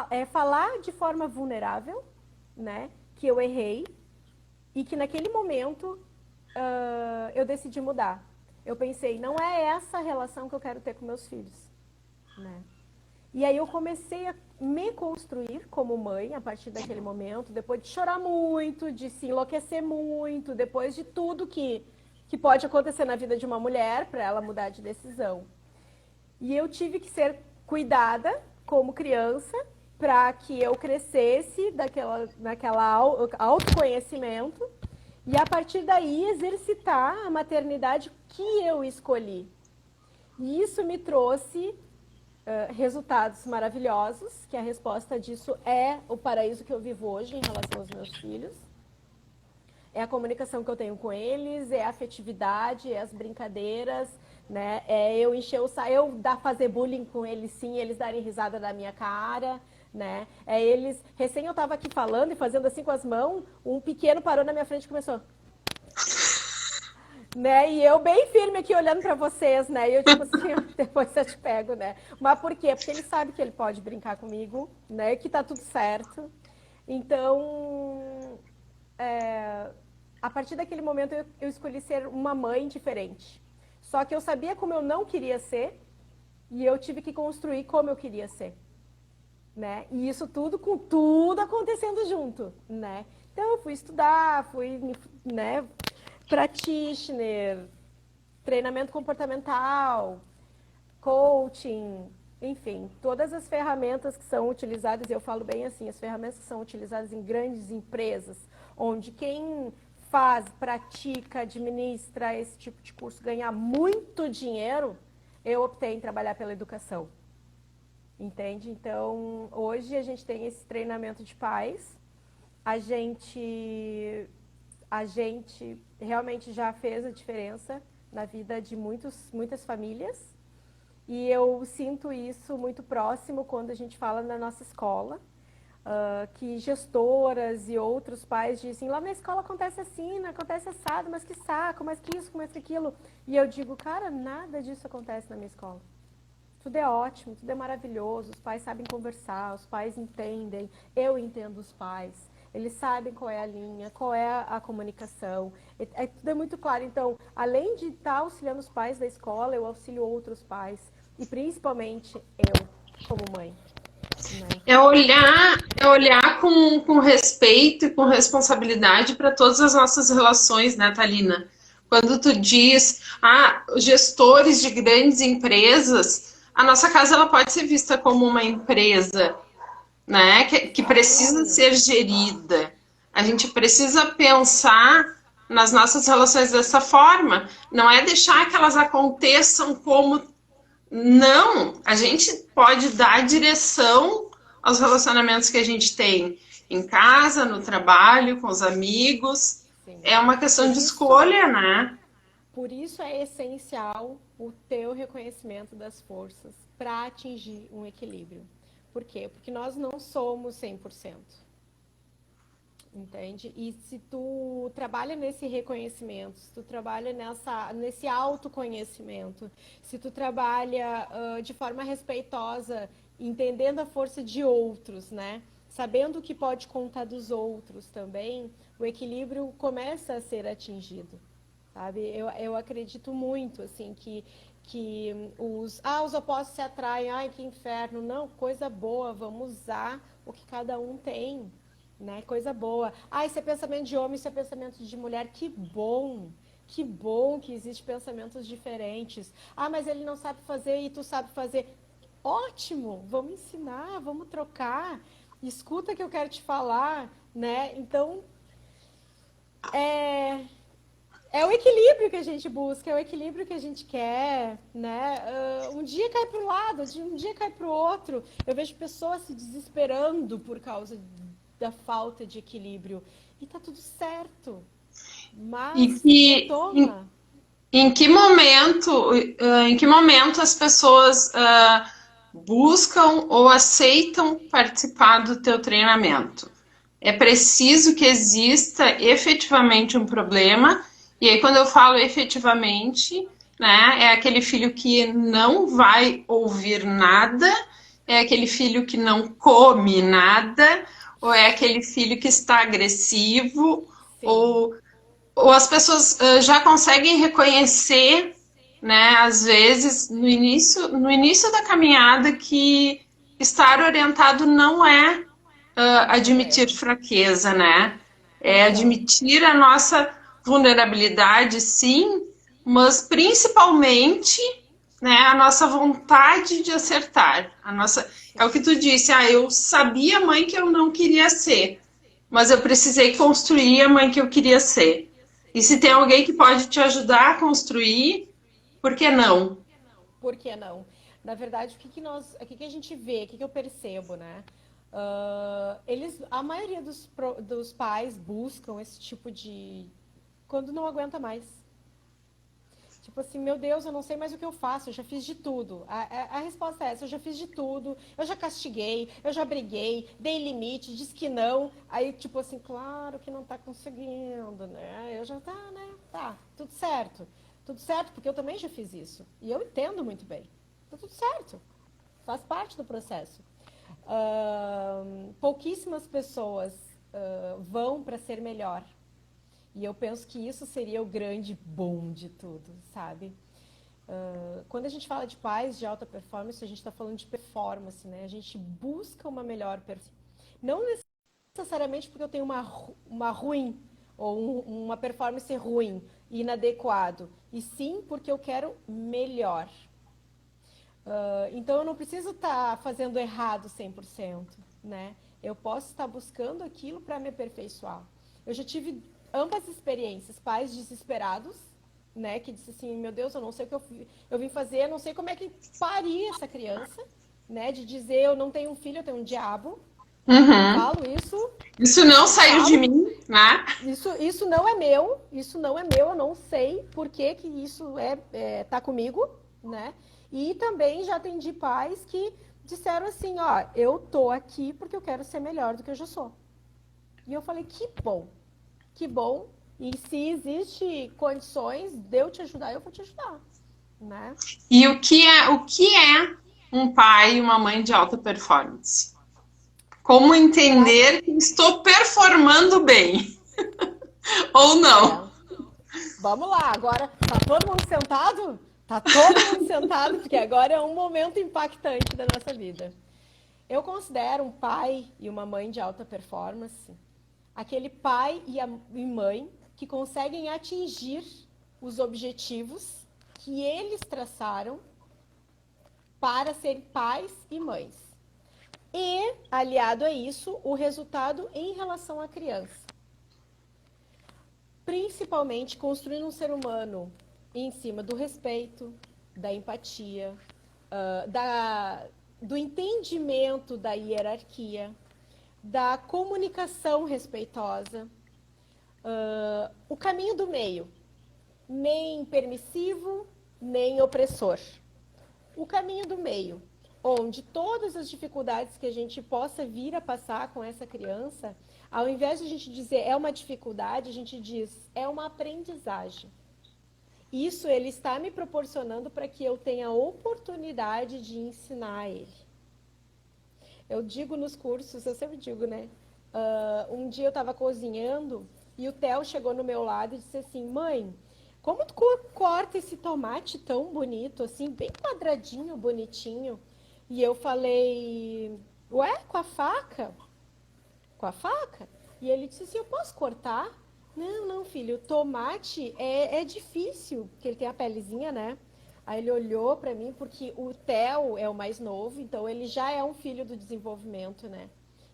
Speaker 3: É falar de forma vulnerável, né? Que eu errei e que naquele momento eu decidi mudar. Eu pensei, não é essa a relação que eu quero ter com meus filhos, né? E aí eu comecei a me construir como mãe a partir daquele momento, depois de chorar muito, de se enlouquecer muito, depois de tudo que pode acontecer na vida de uma mulher para ela mudar de decisão. E eu tive que ser cuidada como criança, para que eu crescesse naquela autoconhecimento e, a partir daí, exercitar a maternidade que eu escolhi. E isso me trouxe resultados maravilhosos, que a resposta disso é o paraíso que eu vivo hoje em relação aos meus filhos. É a comunicação que eu tenho com eles, é a afetividade, é as brincadeiras, né? É eu encher o saco, fazer bullying com eles sim, eles darem risada da minha cara, né? É eles... Recém eu tava aqui falando e fazendo assim com as mãos, um pequeno parou na minha frente e começou... Né? E eu bem firme aqui olhando para vocês, né? E eu tipo assim, depois eu te pego, né? Mas por quê? Porque ele sabe que ele pode brincar comigo, né? Que tá tudo certo. Então, a partir daquele momento eu escolhi ser uma mãe diferente. Só que eu sabia como eu não queria ser e eu tive que construir como eu queria ser, né? E isso tudo com tudo acontecendo junto, né? Então eu fui estudar, né, practitioner, treinamento comportamental, coaching, enfim, todas as ferramentas que são utilizadas, eu falo bem assim, as ferramentas que são utilizadas em grandes empresas, onde quem faz, pratica, administra esse tipo de curso ganha muito dinheiro, eu optei em trabalhar pela educação. Entende? Então, hoje a gente tem esse treinamento de pais, a gente realmente já fez a diferença na vida de muitas famílias. E eu sinto isso muito próximo quando a gente fala na nossa escola, que gestoras e outros pais dizem, lá na escola acontece assim, não acontece assado, mas que saco, mas que isso, mas que aquilo. E eu digo, cara, nada disso acontece na minha escola. Tudo é ótimo, tudo é maravilhoso, os pais sabem conversar, os pais entendem, eu entendo os pais, eles sabem qual é a linha, qual é a comunicação, tudo é muito claro. Então, além de estar auxiliando os pais da escola, eu auxilio outros pais, e principalmente eu, como mãe. Né?
Speaker 2: É olhar com respeito e com responsabilidade para todas as nossas relações, né, Thalina? Quando tu diz, gestores de grandes empresas, a nossa casa ela pode ser vista como uma empresa, né, que precisa ser gerida. A gente precisa pensar nas nossas relações dessa forma. Não é deixar que elas aconteçam como não, a gente pode dar direção aos relacionamentos que a gente tem em casa, no trabalho, com os amigos.
Speaker 3: Sim.
Speaker 2: É uma questão de
Speaker 3: Isso,
Speaker 2: escolha, né?
Speaker 3: por isso é essencial o teu reconhecimento das forças para atingir um equilíbrio. Por quê? Porque nós não somos 100%. Entende? E se tu trabalha nesse reconhecimento, se tu trabalha nesse autoconhecimento, se tu trabalha de forma respeitosa, entendendo a força de outros, né? Sabendo que pode contar dos outros também, o equilíbrio começa a ser atingido, sabe? Eu acredito muito, assim, que os opostos se atraem, ai, que inferno. Não, coisa boa, vamos usar o que cada um tem, né? Coisa boa. Ah, isso é pensamento de homem, isso é pensamento de mulher. Que bom! Que bom que existem pensamentos diferentes. Ah, mas ele não sabe fazer e tu sabe fazer. Ótimo! Vamos ensinar, vamos trocar. Escuta que eu quero te falar, né? Então, é o equilíbrio que a gente busca, é o equilíbrio que a gente quer, né? Um dia cai para um lado, um dia cai para o outro. Eu vejo pessoas se desesperando por causa da falta de equilíbrio. E tá tudo certo.
Speaker 2: E
Speaker 3: Mas
Speaker 2: que,
Speaker 3: retoma.
Speaker 2: em que momento as pessoas buscam ou aceitam participar do teu treinamento? É preciso que exista efetivamente um problema, e aí quando eu falo efetivamente, né, é aquele filho que não vai ouvir nada, é aquele filho que não come nada, ou é aquele filho que está agressivo,
Speaker 3: Sim.
Speaker 2: ou as pessoas já conseguem reconhecer, né, às vezes, no início da caminhada, que estar orientado não é
Speaker 3: É.
Speaker 2: admitir fraqueza, né? É
Speaker 3: Então,
Speaker 2: admitir a nossa vulnerabilidade, sim, mas principalmente, né, a nossa vontade de acertar. É o
Speaker 3: sim.
Speaker 2: que tu disse, eu sabia, mãe, que eu não queria ser, mas eu precisei construir a mãe que eu queria ser. E se tem
Speaker 3: Sim.
Speaker 2: alguém que pode te ajudar a construir, por que não?
Speaker 3: Por que não? Na verdade, o que a gente vê, o que eu percebo, né? A maioria dos pais buscam esse tipo de quando não aguenta mais. Tipo assim, meu Deus, eu não sei mais o que eu faço, eu já fiz de tudo. A resposta é essa, eu já fiz de tudo, eu já castiguei, eu já briguei, dei limite, disse que não. Aí, tipo assim, claro que não tá conseguindo, né? Eu já tá, né? Tá, tudo certo. Tudo certo, porque eu também já fiz isso. E eu entendo muito bem. Tá tudo certo. Faz parte do processo. Pouquíssimas pessoas vão para ser melhor. E eu penso que isso seria o grande boom de tudo, sabe? Quando a gente fala de pais de alta performance, a gente está falando de performance, né? A gente busca uma melhor performance. Não necessariamente porque eu tenho uma ruim ou uma performance ruim, inadequado, e sim porque eu quero melhor. Então eu não preciso estar fazendo errado 100%, né? Eu posso estar buscando aquilo para me aperfeiçoar. Eu já tive ambas experiências, pais desesperados, né, que disse assim, meu Deus, eu não sei o que eu vim fazer, eu não sei como é que pari essa criança, né, de dizer eu não tenho um filho, eu tenho um diabo.
Speaker 2: Uhum.
Speaker 3: Falo isso.
Speaker 2: Isso não saiu de mim, né?
Speaker 3: Isso não é meu, eu não sei por que que isso tá comigo, né? E também já atendi pais que disseram assim, ó, eu tô aqui porque eu quero ser melhor do que eu já sou. E eu falei, que bom. Que bom, e se existe condições de eu te ajudar, eu vou te ajudar, né?
Speaker 2: E o que é um pai e uma mãe de alta performance? Como entender que estou performando bem? Ou não?
Speaker 3: Vamos lá, agora tá todo mundo sentado? Tá todo mundo sentado, porque agora é um momento impactante da nossa vida. Eu considero um pai e uma mãe de alta performance aquele pai e mãe que conseguem atingir os objetivos que eles traçaram para serem pais e mães. E, aliado a isso, o resultado em relação à criança. Principalmente construindo um ser humano em cima do respeito, da empatia, do entendimento da hierarquia, da comunicação respeitosa, o caminho do meio, nem permissivo, nem opressor. O caminho do meio, onde todas as dificuldades que a gente possa vir a passar com essa criança, ao invés de a gente dizer é uma dificuldade, a gente diz é uma aprendizagem. Isso ele está me proporcionando para que eu tenha a oportunidade de ensinar ele. Eu digo nos cursos, eu sempre digo, né? Um dia eu estava cozinhando e o Theo chegou no meu lado e disse assim, mãe, como tu corta esse tomate tão bonito, assim, bem quadradinho, bonitinho? E eu falei, ué, com a faca? Com a faca? E ele disse assim, eu posso cortar? Não, filho, o tomate é difícil, porque ele tem a pelezinha, né? Aí ele olhou para mim, porque o Theo é o mais novo, então ele já é um filho do desenvolvimento, né?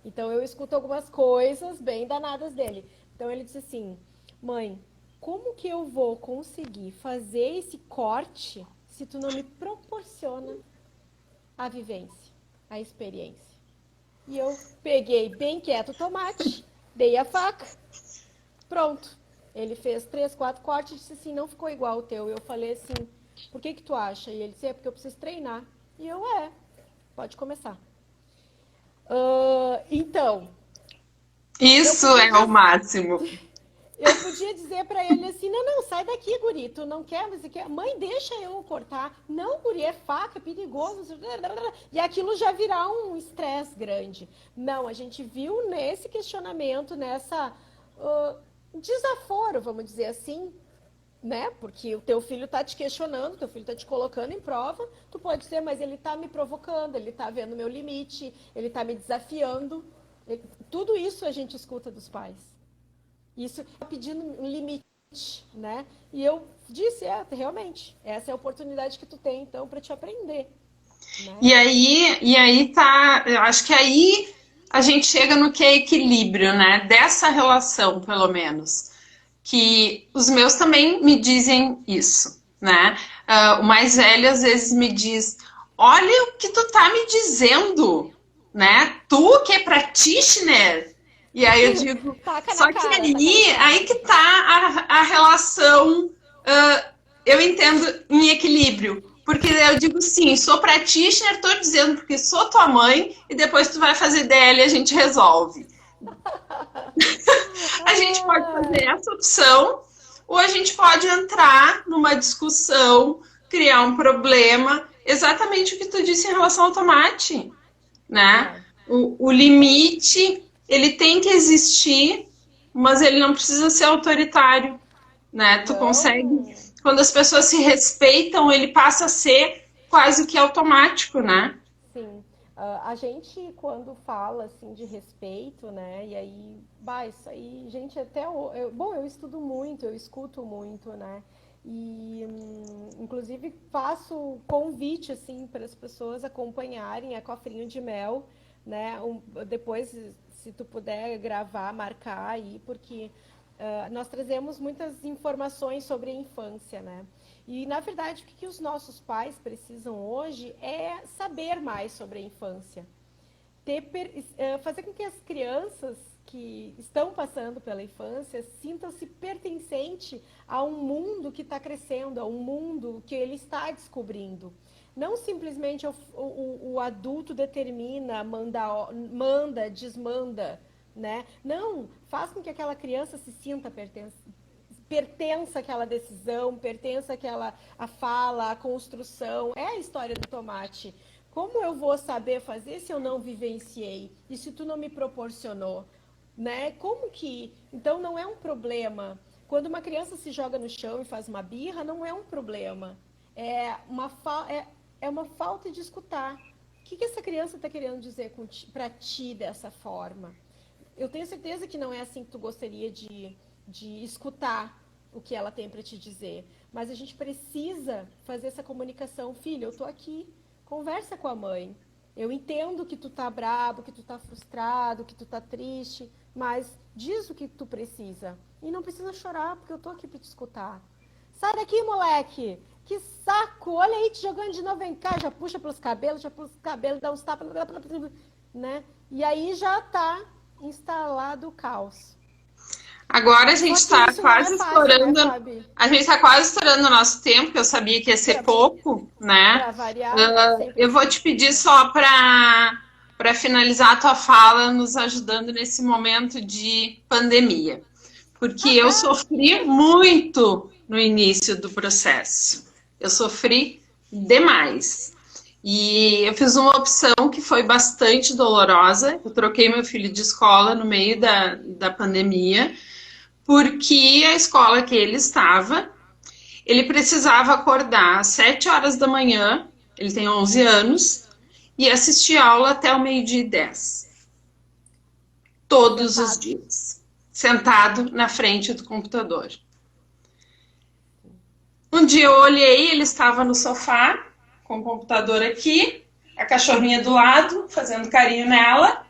Speaker 3: Então eu escuto algumas coisas bem danadas dele. Então ele disse assim, mãe, como que eu vou conseguir fazer esse corte se tu não me proporciona a vivência, a experiência? E eu peguei bem quieto o tomate, dei a faca, pronto. Ele fez 3, 4 cortes e disse assim, não ficou igual o teu. Eu falei assim, por que tu acha? E ele disse, é porque eu preciso treinar. E eu, pode começar. Então...
Speaker 2: Isso é o máximo.
Speaker 3: Eu podia dizer para ele assim, não, sai daqui, guri, tu não quer, você quer? Mãe, deixa eu cortar. Não, guri, é faca, é perigoso. E aquilo já virar um estresse grande. Não, a gente viu nesse questionamento, nessa desaforo, vamos dizer assim, né? Porque o teu filho está te questionando, teu filho está te colocando em prova, tu pode dizer, mas ele está me provocando, ele está vendo meu limite, ele está me desafiando. Tudo isso a gente escuta dos pais. Isso pedindo um limite, né? E eu disse, realmente, essa é a oportunidade que tu tem, então, para te aprender. Né?
Speaker 2: E aí tá, eu acho que aí a gente chega no que é equilíbrio, né? Dessa relação, pelo menos. Que os meus também me dizem isso, né? O mais velho às vezes me diz, olha o que tu tá me dizendo, né? Tu que é practitioner. E aí eu digo, só que aí que tá a relação eu entendo em equilíbrio. Porque eu digo sim, sou practitioner, tô dizendo porque sou tua mãe e depois tu vai fazer DL e a gente resolve. A gente pode fazer essa opção ou a gente pode entrar numa discussão, criar um problema, exatamente o que tu disse em relação ao tomate, né? O limite, ele tem que existir, mas ele não precisa ser autoritário, né? Tu consegue, quando as pessoas se respeitam, ele passa a ser quase que automático, né?
Speaker 3: Sim. A gente, quando fala, assim, de respeito, né, e aí, isso aí, gente, bom, eu estudo muito, eu escuto muito, né, e, inclusive, faço convite, assim, para as pessoas acompanharem a Cofrinho de Mel, né, depois, se tu puder gravar, marcar aí, porque nós trazemos muitas informações sobre a infância, né, e, na verdade, o que os nossos pais precisam hoje é saber mais sobre a infância. Fazer com que as crianças que estão passando pela infância sintam-se pertencente a um mundo que está crescendo, a um mundo que ele está descobrindo. Não simplesmente o adulto determina, manda, desmanda, né? Não, faz com que aquela criança se sinta pertença àquela decisão, pertença à fala, à construção. É a história do tomate. Como eu vou saber fazer se eu não vivenciei? E se tu não me proporcionou? Né? Como que... Então, não é um problema. Quando uma criança se joga no chão e faz uma birra, não é um problema. É uma falta de escutar. O que essa criança está querendo dizer para ti dessa forma? Eu tenho certeza que não é assim que tu gostaria de escutar o que ela tem para te dizer. Mas a gente precisa fazer essa comunicação. Filho, eu tô aqui, conversa com a mãe. Eu entendo que tu tá bravo, que tu tá frustrado, que tu tá triste, mas diz o que tu precisa. E não precisa chorar, porque eu tô aqui para te escutar. Sai daqui, moleque! Que saco! Olha aí, te jogando de novo, vem cá, já puxa pelos cabelos, dá uns tapas, né? E aí já tá instalado o caos.
Speaker 2: Agora a gente está quase estourando.
Speaker 3: Né,
Speaker 2: a gente está quase estourando o nosso tempo, que eu sabia que ia ser pouco, né?
Speaker 3: Pra variar,
Speaker 2: eu vou te pedir só para finalizar a tua fala, nos ajudando nesse momento de pandemia. Porque eu sofri muito no início do processo. Eu sofri demais. E eu fiz uma opção que foi bastante dolorosa. Eu troquei meu filho de escola no meio da pandemia, porque a escola que ele estava, ele precisava acordar às 7 horas da manhã, ele tem 11 anos, e assistir aula até o 12:10. Todos os dias. Sentado na frente do computador. Um dia eu olhei, ele estava no sofá, com o computador aqui, a cachorrinha do lado, fazendo carinho nela,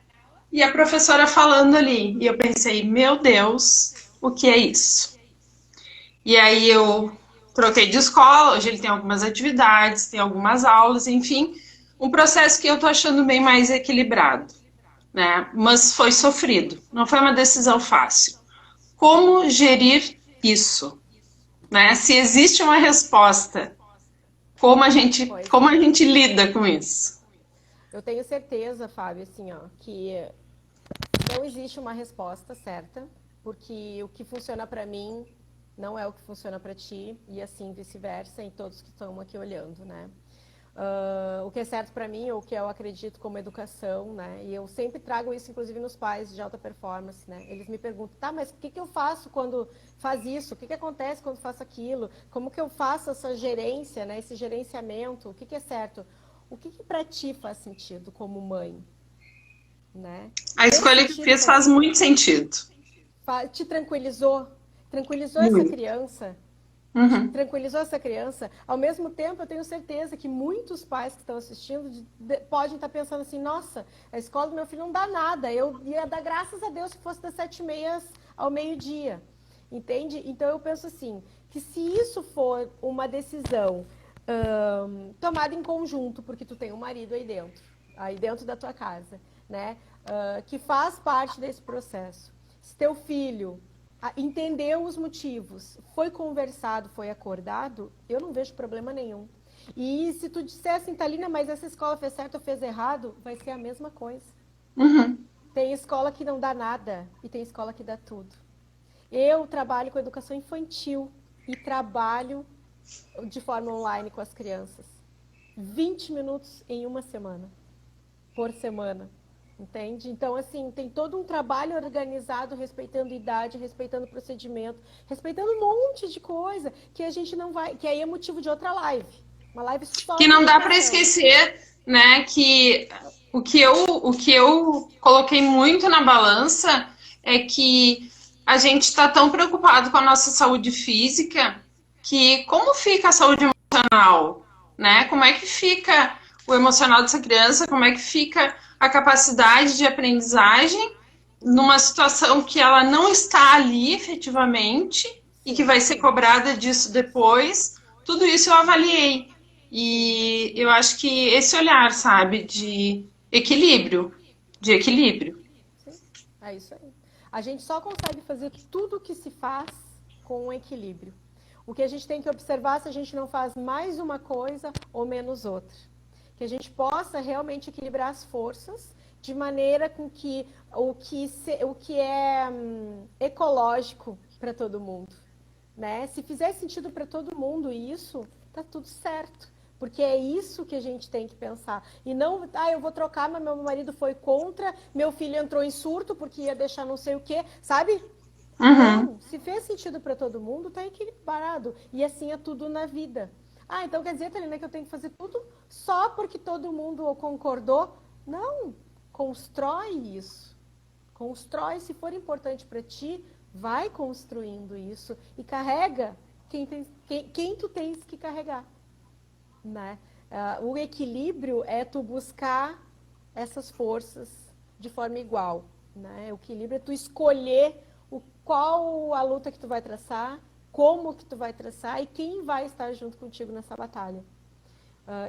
Speaker 2: e a professora falando ali. E eu pensei, meu Deus, o que é isso? E aí eu troquei de escola, hoje ele tem algumas atividades, tem algumas aulas, enfim, um processo que eu tô achando bem mais equilibrado, né? Mas foi sofrido, não foi uma decisão fácil. Como gerir isso? Né? Se existe uma resposta, como a gente lida com isso?
Speaker 3: Eu tenho certeza, Fábio, assim, ó, que não existe uma resposta certa, porque o que funciona para mim não é o que funciona para ti, e assim vice-versa, em todos que estão aqui olhando, né? O que é certo para mim, ou o que eu acredito como educação, né? E eu sempre trago isso, inclusive, nos pais de alta performance, né? Eles me perguntam, tá, mas o que eu faço quando faz isso? O que acontece quando faço aquilo? Como que eu faço essa gerência, né? Esse gerenciamento? O que é certo? O que para ti faz sentido como mãe? Né?
Speaker 2: A escolha que fiz faz muito sentido.
Speaker 3: Te tranquilizou? Tranquilizou essa criança?
Speaker 2: Uhum.
Speaker 3: Tranquilizou essa criança? Ao mesmo tempo, eu tenho certeza que muitos pais que estão assistindo podem estar pensando assim, nossa, a escola do meu filho não dá nada, eu ia dar graças a Deus que fosse das 7h30 ao meio-dia, entende? Então eu penso assim, que se isso for uma decisão tomada em conjunto, porque tu tem um marido aí dentro da tua casa, né? Que faz parte desse processo. Se teu filho entendeu os motivos, foi conversado, foi acordado, eu não vejo problema nenhum. E se tu disser assim, Thalina, mas essa escola fez certo ou fez errado, vai ser a mesma coisa.
Speaker 2: Uhum.
Speaker 3: Tem escola que não dá nada e tem escola que dá tudo. Eu trabalho com educação infantil e trabalho de forma online com as crianças. 20 minutos em uma semana, por semana, entende? Então, assim, tem todo um trabalho organizado, respeitando idade, respeitando procedimento, respeitando um monte de coisa que a gente não vai... Que aí é motivo de outra live. Uma live só...
Speaker 2: Que não dá para esquecer, né, que o que eu coloquei muito na balança é que a gente está tão preocupado com a nossa saúde física que como fica a saúde emocional, né? Como é que fica o emocional dessa criança? Como é que fica a capacidade de aprendizagem numa situação que ela não está ali efetivamente e que vai ser cobrada disso depois? Tudo isso eu avaliei. E eu acho que esse olhar, sabe, de equilíbrio.
Speaker 3: Sim, é isso aí. A gente só consegue fazer tudo o que se faz com equilíbrio. O que a gente tem que observar é se a gente não faz mais uma coisa ou menos outra. Que a gente possa realmente equilibrar as forças de maneira com que o que é ecológico para todo mundo, né? Se fizer sentido para todo mundo isso, tá tudo certo. Porque é isso que a gente tem que pensar. E não, eu vou trocar, mas meu marido foi contra, meu filho entrou em surto porque ia deixar não sei o quê, sabe?
Speaker 2: Uhum.
Speaker 3: Não, se fez sentido para todo mundo, tá equilibrado. E assim é tudo na vida. Então quer dizer, Thalina, que eu tenho que fazer tudo só porque todo mundo concordou? Não, constrói isso. Constrói, se for importante para ti, vai construindo isso e carrega quem tu tens que carregar. Né? O equilíbrio é tu buscar essas forças de forma igual, né? O equilíbrio é tu escolher qual a luta que tu vai traçar, como que tu vai traçar e quem vai estar junto contigo nessa batalha.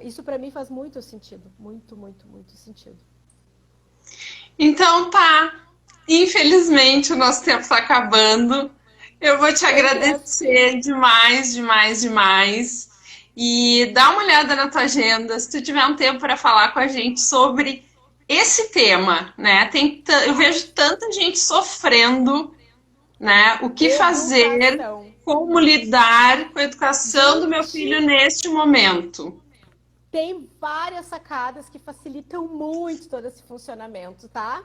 Speaker 3: Isso para mim faz muito sentido, muito, muito, muito sentido.
Speaker 2: Então tá, infelizmente o nosso tempo está acabando. Eu vou te agradecer demais, demais, demais. E dá uma olhada na tua agenda, se tu tiver um tempo para falar com a gente sobre esse tema, né? Eu vejo tanta gente sofrendo, né? O que fazer, como lidar com a educação do meu filho neste momento.
Speaker 3: Tem várias sacadas que facilitam muito todo esse funcionamento, tá?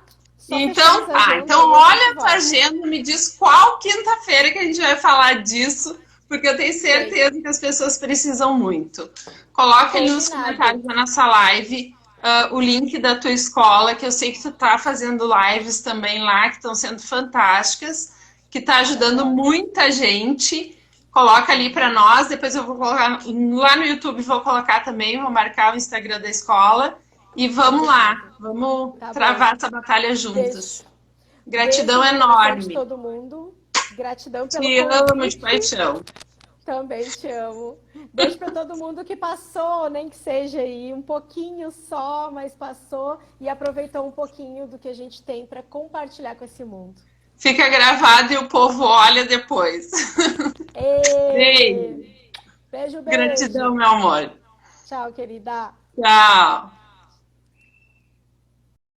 Speaker 2: Então tá, então olha a tua agenda, me diz qual quinta-feira que a gente vai falar disso, porque eu tenho certeza que as pessoas precisam muito. Coloca ali nos comentários da nossa live o link da tua escola, que eu sei que tu tá fazendo lives também lá, que estão sendo fantásticas, que tá ajudando muita gente. Coloca ali para nós, depois eu vou colocar lá no YouTube, vou colocar também, vou marcar o Instagram da escola. E vamos lá, vamos travar essa batalha juntas. Gratidão enorme.
Speaker 3: Todo mundo. Gratidão pelo
Speaker 2: Te amo de paixão.
Speaker 3: Também te amo. Beijo para todo mundo que passou, nem que seja aí um pouquinho só, mas passou e aproveitou um pouquinho do que a gente tem para compartilhar com esse mundo.
Speaker 2: Fica gravado e o povo olha depois. Beijo.
Speaker 3: Beijo.
Speaker 2: Gratidão, meu amor.
Speaker 3: Tchau, querida.
Speaker 2: Tchau.